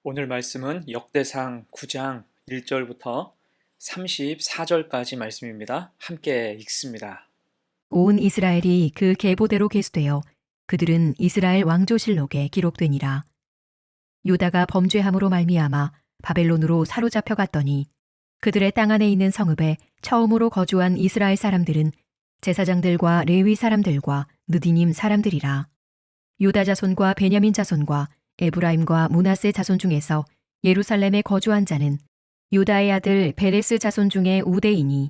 오늘 말씀은 역대상 9장 1절부터 34절까지 말씀입니다. 함께 읽습니다. 온 이스라엘이 그 계보대로 계수되어 그들은 이스라엘 왕조실록에 기록되니라. 유다가 범죄함으로 말미암아 바벨론으로 사로잡혀 갔더니 그들의 땅 안에 있는 성읍에 처음으로 거주한 이스라엘 사람들은 제사장들과 레위 사람들과 느디님 사람들이라. 유다 자손과 베냐민 자손과 에브라임과 므낫세 자손 중에서 예루살렘에 거주한 자는 유다의 아들 베레스 자손 중에 우대이니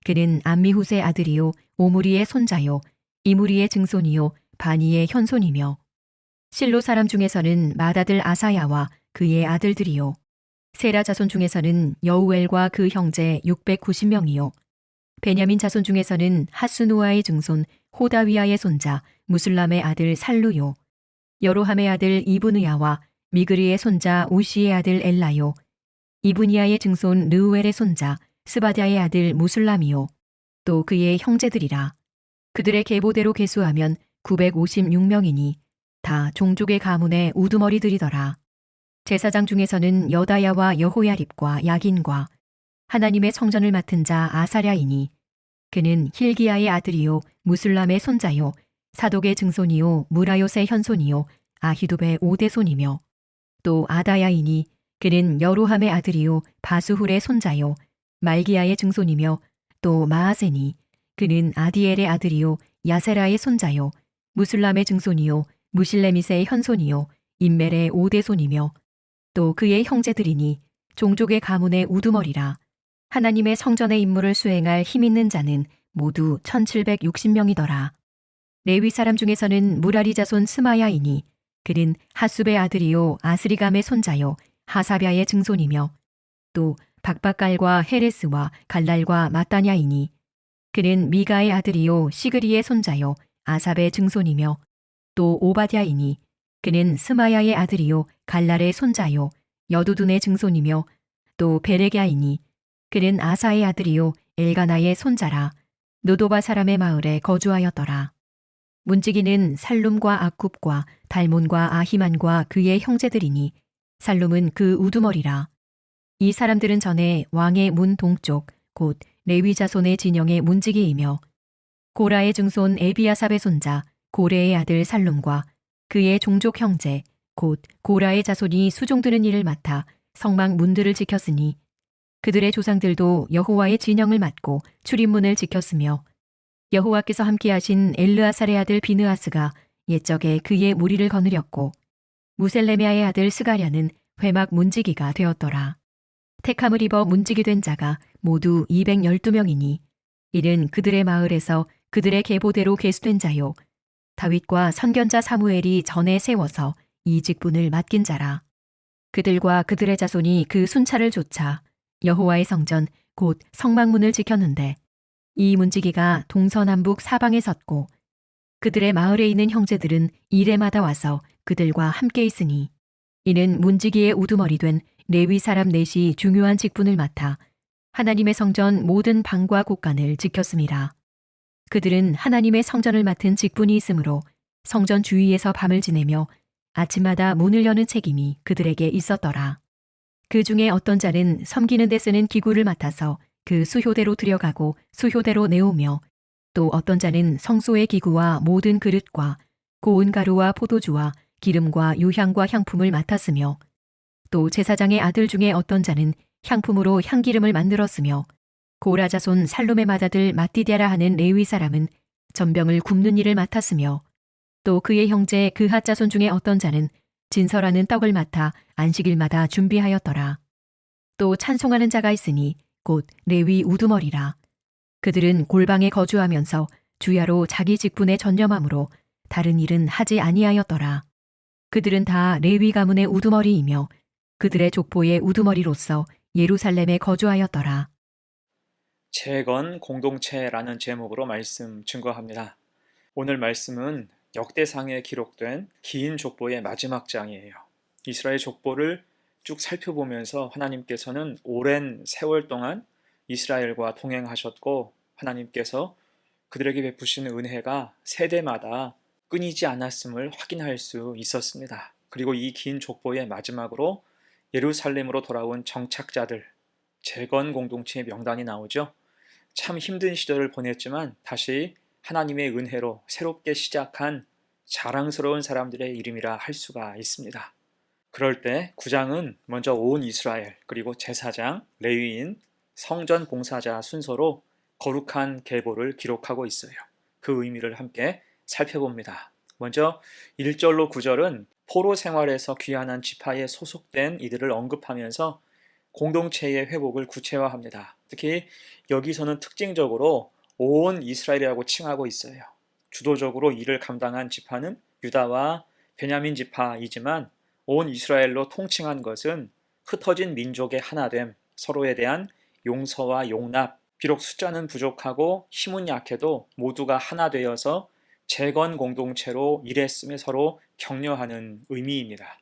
그는 암미후스의 아들이요 오므리의 손자요 이므리의 증손이요 바니의 현손이며 실로 사람 중에서는 맏아들 아사야와 그의 아들들이요 세라 자손 중에서는 여우엘과 그 형제 690명이요 베냐민 자손 중에서는 하스누아의 증손 호다위아의 손자 무슬람의 아들 살루요 여로함의 아들 이브느야와 미그리의 손자 우시의 아들 엘라요 이브니아의 증손 르우엘의 손자 스바디아의 아들 무슬람이요 또 그의 형제들이라. 그들의 계보대로 계수하면 956명이니 다 종족의 가문의 우두머리들이더라. 제사장 중에서는 여다야와 여호야립과 야긴과 하나님의 성전을 맡은 자 아사랴이니 그는 힐기야의 아들이요 무슬람의 손자요 사독의 증손이요 무라요의 현손이요 아히두베의 오대손이며 또 아다야이니 그는 여로함의 아들이요 바수훌의 손자요 말기야의 증손이며 또 마아세니 그는 아디엘의 아들이요 야세라의 손자요 무슬람의 증손이요 무실레미세의 현손이요 임멜의 오대손이며 또 그의 형제들이니 종족의 가문의 우두머리라. 하나님의 성전의 임무를 수행할 힘 있는 자는 모두 1760명이더라. 레위 사람 중에서는 무라리 자손 스마야이니 그는 하숲의 아들이요 아스리감의 손자요 하사랴의 증손이며 또 박박갈과 헤레스와 갈랄과 마따냐이니 그는 미가의 아들이요 시그리의 손자요 아삽의 증손이며 또 오바댜이니 그는 스마야의 아들이요 갈랄의 손자요 여두둔의 증손이며 또 베레갸이니 그는 아사의 아들이요 엘가나의 손자라. 노도바 사람의 마을에 거주하였더라. 문지기는 살룸과 아굽과 달몬과 아히만과 그의 형제들이니 살룸은 그 우두머리라. 이 사람들은 전에 왕의 문 동쪽 곧 레위 자손의 진영의 문지기이며 고라의 증손 에비아삽의 손자 고레의 아들 살룸과 그의 종족 형제 곧 고라의 자손이 수종드는 일을 맡아 성막 문들을 지켰으니 그들의 조상들도 여호와의 진영을 맡고 출입문을 지켰으며 여호와께서 함께하신 엘르아살의 아들 비느아스가 옛적에 그의 무리를 거느렸고 무셀레미아의 아들 스가랴는 회막 문지기가 되었더라. 택함을 입어 문지기 된 자가 모두 212명이니 이는 그들의 마을에서 그들의 계보대로 계수된 자요 다윗과 선견자 사무엘이 전에 세워서 이 직분을 맡긴 자라. 그들과 그들의 자손이 그 순찰을 좇아 여호와의 성전 곧 성막문을 지켰는데 이 문지기가 동서남북 사방에 섰고 그들의 마을에 있는 형제들은 이레마다 와서 그들과 함께 있으니 이는 문지기의 우두머리 된 레위 사람 넷이 중요한 직분을 맡아 하나님의 성전 모든 방과 곳간을 지켰습니다. 그들은 하나님의 성전을 맡은 직분이 있으므로 성전 주위에서 밤을 지내며 아침마다 문을 여는 책임이 그들에게 있었더라. 그 중에 어떤 자는 섬기는 데 쓰는 기구를 맡아서 그 수효대로 들여가고 수효대로 내오며 또 어떤 자는 성소의 기구와 모든 그릇과 고운 가루와 포도주와 기름과 유향과 향품을 맡았으며 또 제사장의 아들 중에 어떤 자는 향품으로 향기름을 만들었으며 고라 자손 살룸의 맏아들 마띠디아라 하는 레위 사람은 전병을 굽는 일을 맡았으며 또 그의 형제 그핫 자손 중에 어떤 자는 진설하는 떡을 맡아 안식일마다 준비하였더라. 또 찬송하는 자가 있으니 곧 레위 우두머리라. 그들은 골방에 거주하면서 주야로 자기 직분에 전념하므로 다른 일은 하지 아니하였더라. 그들은 다 레위 가문의 우두머리이며 그들의 족보의 우두머리로서 예루살렘에 거주하였더라. 재건 공동체라는 제목으로 말씀 증거합니다. 오늘 말씀은 역대상에 기록된 긴 족보의 마지막 장이에요. 이스라엘 족보를 쭉 살펴보면서 하나님께서는 오랜 세월 동안 이스라엘과 동행하셨고 하나님께서 그들에게 베푸시는 은혜가 세대마다 끊이지 않았음을 확인할 수 있었습니다. 그리고 이 긴 족보의 마지막으로 예루살렘으로 돌아온 정착자들, 재건 공동체의 명단이 나오죠. 참 힘든 시절을 보냈지만 다시 하나님의 은혜로 새롭게 시작한 자랑스러운 사람들의 이름이라 할 수가 있습니다. 그럴 때 9장은 먼저 온 이스라엘, 그리고 제사장, 레위인, 성전 봉사자 순서로 거룩한 계보를 기록하고 있어요. 그 의미를 함께 살펴봅니다. 먼저 1절로 9절은 포로 생활에서 귀환한 지파에 소속된 이들을 언급하면서 공동체의 회복을 구체화합니다. 특히 여기서는 특징적으로 온 이스라엘이라고 칭하고 있어요. 주도적으로 이를 감당한 지파는 유다와 베냐민 지파이지만 온 이스라엘로 통칭한 것은 흩어진 민족의 하나됨, 서로에 대한 용서와 용납, 비록 숫자는 부족하고 힘은 약해도 모두가 하나 되어서 재건 공동체로 일했음에 서로 격려하는 의미입니다.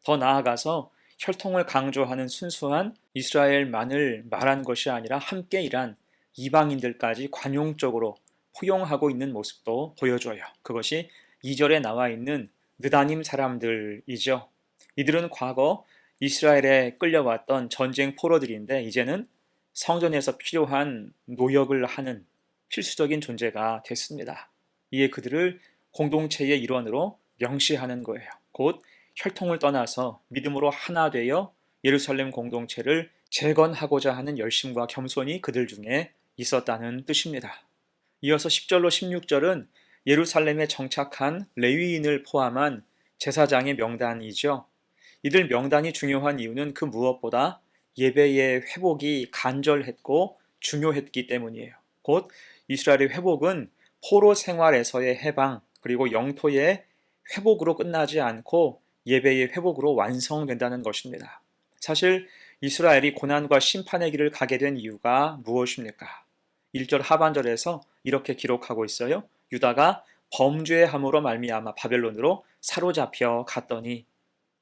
더 나아가서 혈통을 강조하는 순수한 이스라엘만을 말한 것이 아니라 함께 일한 이방인들까지 관용적으로 포용하고 있는 모습도 보여줘요. 그것이 2절에 나와 있는 느다님 사람들이죠. 이들은 과거 이스라엘에 끌려왔던 전쟁 포로들인데 이제는 성전에서 필요한 노역을 하는 필수적인 존재가 됐습니다. 이에 그들을 공동체의 일원으로 명시하는 거예요. 곧 혈통을 떠나서 믿음으로 하나 되어 예루살렘 공동체를 재건하고자 하는 열심과 겸손이 그들 중에 있었다는 뜻입니다. 이어서 10절로 16절은 예루살렘에 정착한 레위인을 포함한 제사장의 명단이죠. 이들 명단이 중요한 이유는 그 무엇보다 예배의 회복이 간절했고 중요했기 때문이에요. 곧 이스라엘의 회복은 포로 생활에서의 해방 그리고 영토의 회복으로 끝나지 않고 예배의 회복으로 완성된다는 것입니다. 사실 이스라엘이 고난과 심판의 길을 가게 된 이유가 무엇입니까? 1절 하반절에서 이렇게 기록하고 있어요. 유다가 범죄함으로 말미암아 바벨론으로 사로잡혀 갔더니,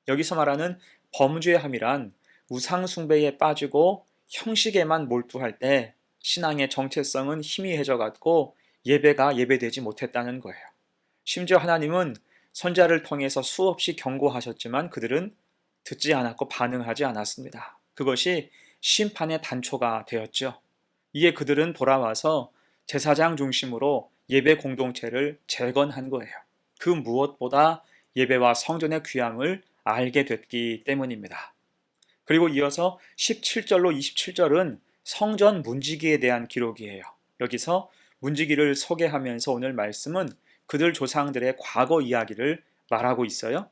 여기서 말하는 범죄함이란 우상 숭배에 빠지고 형식에만 몰두할 때 신앙의 정체성은 희미해져 갔고 예배가 예배되지 못했다는 거예요. 심지어 하나님은 선자를 통해서 수없이 경고하셨지만 그들은 듣지 않았고 반응하지 않았습니다. 그것이 심판의 단초가 되었죠. 이에 그들은 돌아와서 제사장 중심으로 예배 공동체를 재건한 거예요. 그 무엇보다 예배와 성전의 귀함을 알게 됐기 때문입니다. 그리고 이어서 17절로 27절은 성전 문지기에 대한 기록이에요. 여기서 문지기를 소개하면서 오늘 말씀은 그들 조상들의 과거 이야기를 말하고 있어요.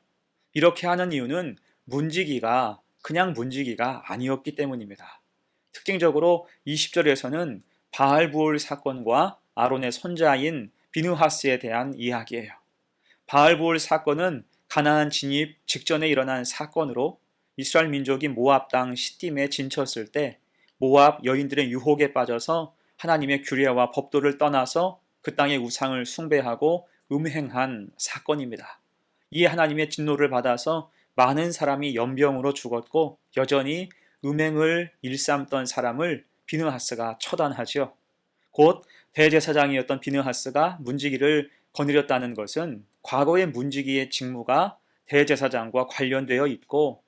이렇게 하는 이유는 문지기가 그냥 문지기가 아니었기 때문입니다. 특징적으로 20절에서는 바알부올 사건과 아론의 손자인 비느하스에 대한 이야기예요. 바알부올 사건은 가나안 진입 직전에 일어난 사건으로 이스라엘 민족이 모압 땅 시딤에 진쳤을 때 모압 여인들의 유혹에 빠져서 하나님의 규례와 법도를 떠나서 그 땅의 우상을 숭배하고 음행한 사건입니다. 이에 하나님의 진노를 받아서 많은 사람이 연병으로 죽었고 여전히 음행을 일삼던 사람을 비느하스가 처단하죠. 곧 대제사장이었던 비느하스가 문지기를 거느렸다는 것은 과거의 문지기의 직무가 대제사장과 관련되어 있고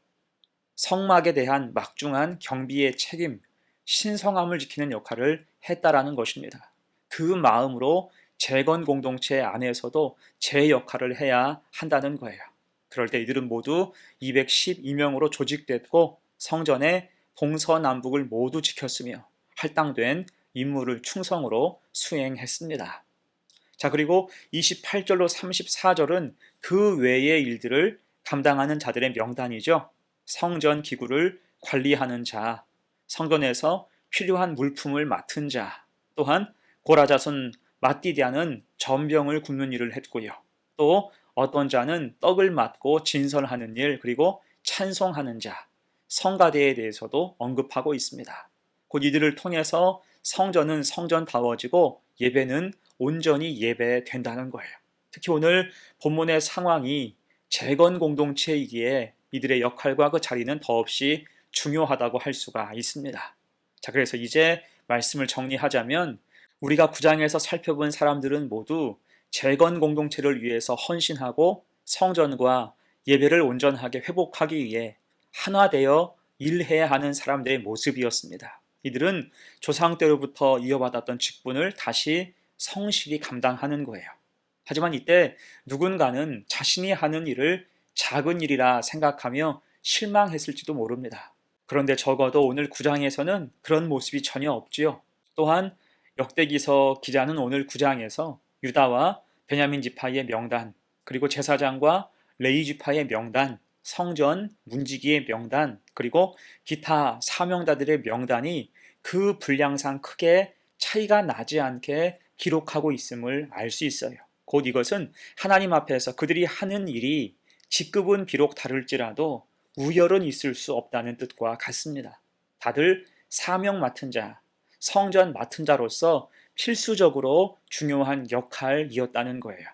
성막에 대한 막중한 경비의 책임, 신성함을 지키는 역할을 했다라는 것입니다. 그 마음으로 재건 공동체 안에서도 제 역할을 해야 한다는 거예요. 그럴 때 이들은 모두 212명으로 조직됐고 성전의 동서남북을 모두 지켰으며 할당된 임무를 충성으로 수행했습니다. 자, 그리고 28절로 34절은 그 외의 일들을 감당하는 자들의 명단이죠. 성전 기구를 관리하는 자, 성전에서 필요한 물품을 맡은 자, 또한 고라 자손 마띠디아는 전병을 굽는 일을 했고요. 또 어떤 자는 떡을 맡고 진설하는 일, 그리고 찬송하는 자, 성가대에 대해서도 언급하고 있습니다. 곧 이들을 통해서 성전은 성전다워지고 예배는 온전히 예배된다는 거예요. 특히 오늘 본문의 상황이 재건 공동체이기에 이들의 역할과 그 자리는 더없이 중요하다고 할 수가 있습니다. 자, 그래서 이제 말씀을 정리하자면 우리가 9장에서 살펴본 사람들은 모두 재건 공동체를 위해서 헌신하고 성전과 예배를 온전하게 회복하기 위해 하나 되어 일해야 하는 사람들의 모습이었습니다. 이들은 조상 때로부터 이어받았던 직분을 다시 성실히 감당하는 거예요. 하지만 이때 누군가는 자신이 하는 일을 작은 일이라 생각하며 실망했을지도 모릅니다. 그런데 적어도 오늘 9장에서는 그런 모습이 전혀 없지요. 또한 역대기서 기자는 오늘 9장에서 유다와 베냐민 지파의 명단, 그리고 제사장과 레위 지파의 명단, 성전 문지기의 명단, 그리고 기타 사명자들의 명단이 그 분량상 크게 차이가 나지 않게 기록하고 있음을 알 수 있어요. 곧 이것은 하나님 앞에서 그들이 하는 일이 직급은 비록 다를지라도 우열은 있을 수 없다는 뜻과 같습니다. 다들 사명 맡은 자, 성전 맡은 자로서 필수적으로 중요한 역할이었다는 거예요.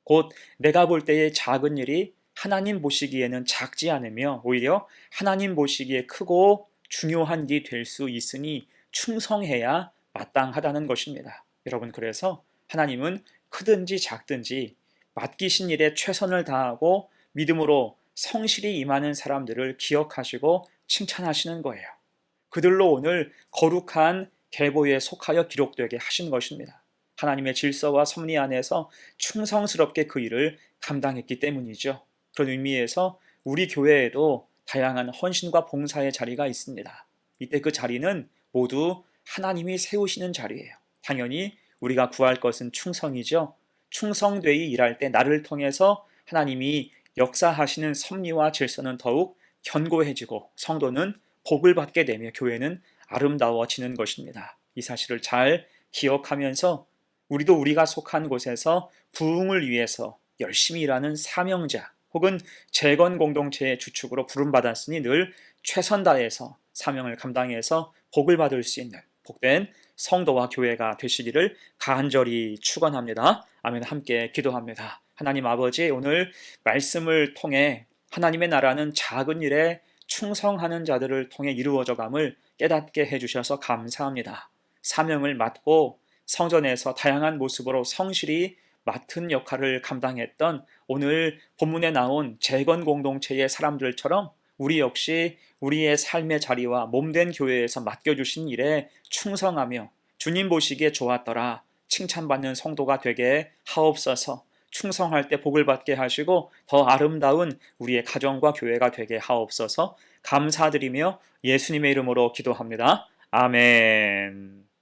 곧 내가 볼 때의 작은 일이 하나님 보시기에는 작지 않으며 오히려 하나님 보시기에 크고 중요한 일이 될 수 있으니 충성해야 마땅하다는 것입니다. 여러분, 그래서 하나님은 크든지 작든지 맡기신 일에 최선을 다하고 믿음으로 성실히 임하는 사람들을 기억하시고 칭찬하시는 거예요. 그들로 오늘 거룩한 계보에 속하여 기록되게 하신 것입니다. 하나님의 질서와 섭리 안에서 충성스럽게 그 일을 감당했기 때문이죠. 그런 의미에서 우리 교회에도 다양한 헌신과 봉사의 자리가 있습니다. 이때 그 자리는 모두 하나님이 세우시는 자리예요. 당연히 우리가 구할 것은 충성이죠. 충성되이 일할 때 나를 통해서 하나님이 역사하시는 섭리와 질서는 더욱 견고해지고 성도는 복을 받게 되며 교회는 아름다워지는 것입니다. 이 사실을 잘 기억하면서 우리도 우리가 속한 곳에서 부흥을 위해서 열심히 일하는 사명자 혹은 재건 공동체의 주축으로 부름받았으니 늘 최선 다해서 사명을 감당해서 복을 받을 수 있는 복된 성도와 교회가 되시기를 간절히 축원합니다. 아멘. 함께 기도합니다. 하나님 아버지, 오늘 말씀을 통해 하나님의 나라는 작은 일에 충성하는 자들을 통해 이루어져감을 깨닫게 해주셔서 감사합니다. 사명을 맡고 성전에서 다양한 모습으로 성실히 맡은 역할을 감당했던 오늘 본문에 나온 재건 공동체의 사람들처럼 우리 역시 우리의 삶의 자리와 몸된 교회에서 맡겨주신 일에 충성하며 주님 보시기에 좋았더라 칭찬받는 성도가 되게 하옵소서. 충성할 때 복을 받게 하시고 더 아름다운 우리의 가정과 교회가 되게 하옵소서. 감사드리며 예수님의 이름으로 기도합니다. 아멘.